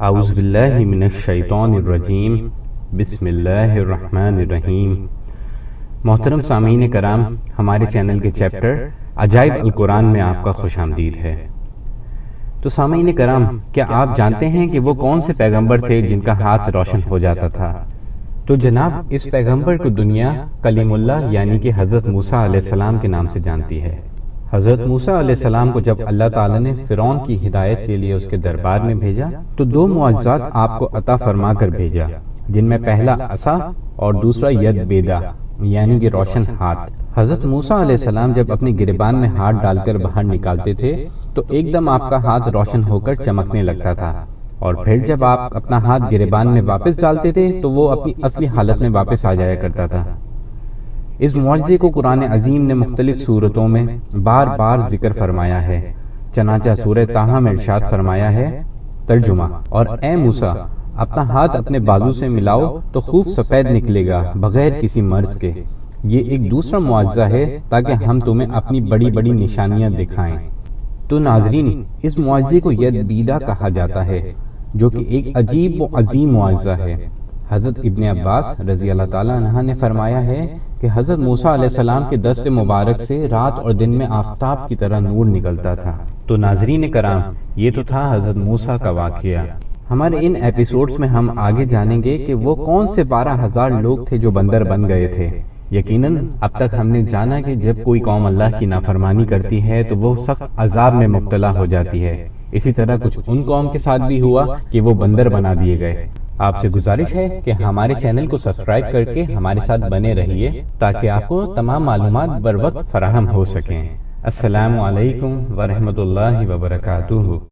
اعوذ باللہ من الشیطان الرجیم بسم اللہ الرحمن الرحیم۔ محترم سامعین کرام، ہمارے چینل کے چیپٹر عجائب القرآن میں آپ کا خوش آمدید ہے۔ تو سامعین کرام، کیا آپ جانتے ہیں کہ وہ کون سے پیغمبر تھے جن کا ہاتھ روشن ہو جاتا تھا؟ تو جناب اس پیغمبر کو دنیا کلیم اللہ یعنی کہ حضرت موسیٰ علیہ السلام کے نام سے جانتی ہے۔ حضرت موسیٰ علیہ السلام کو جب اللہ تعالیٰ نے فرعون کی ہدایت کے لیے اس کے دربار میں بھیجا تو دو معجزات آپ کو عطا فرما کر بھیجا، جن میں پہلا عصا اور دوسرا ید بیدا یعنی کہ روشن ہاتھ۔ حضرت موسیٰ علیہ السلام جب اپنے گریبان میں ہاتھ ڈال کر باہر نکالتے تھے تو ایک دم آپ کا ہاتھ روشن ہو کر چمکنے لگتا تھا، اور پھر جب آپ اپنا ہاتھ گریبان میں واپس ڈالتے تھے تو وہ اپنی اصلی حالت میں واپس آ جایا کرتا تھا۔ اس معجزے کو قرآن عظیم نے مختلف صورتوں میں بار بار ذکر فرمایا ہے، چنانچہ سورہ طٰہٰ میں ارشاد فرمایا ہے ترجمہ: اور اے موسیٰ، اپنا ہاتھ اپنے بازو سے ملاؤ تو خوب سفید نکلے گا بغیر کسی مرض کے۔ یہ ایک دوسرا معجزہ ہے تاکہ ہم تمہیں اپنی بڑی بڑی نشانیاں دکھائیں۔ تو ناظرین، اس معجزے کو ید بیدا کہا جاتا ہے، جو کہ ایک عجیب و عظیم معجزہ ہے۔ حضرت ابن عباس رضی اللہ تعالیٰ عنہ نے فرمایا ہے کہ حضرت موسیٰ علیہ السلام کے دست مبارک سے رات اور دن میں آفتاب کی طرح نور نکلتا تھا۔ تو ناظرین کرام، یہ تو تھا حضرت موسیٰ کا واقعہ۔ ہمارے ان ایپیسوڈز میں ہم آگے جانیں گے کہ وہ کون سے 12,000 لوگ تھے جو بندر بن گئے تھے۔ یقیناً اب تک ہم نے جانا کہ جب کوئی قوم اللہ کی نافرمانی کرتی ہے تو وہ سخت عذاب میں مبتلا ہو جاتی ہے۔ اسی طرح کچھ ان قوم کے ساتھ بھی ہوا کہ وہ بندر بنا دیے گئے۔ آپ سے گزارش ہے کہ ہمارے چینل کو سبسکرائب کر کے ہمارے ساتھ بنے رہیے تاکہ آپ کو تمام معلومات بر وقت فراہم ہو سکیں۔ السلام علیکم ورحمۃ اللہ وبرکاتہ۔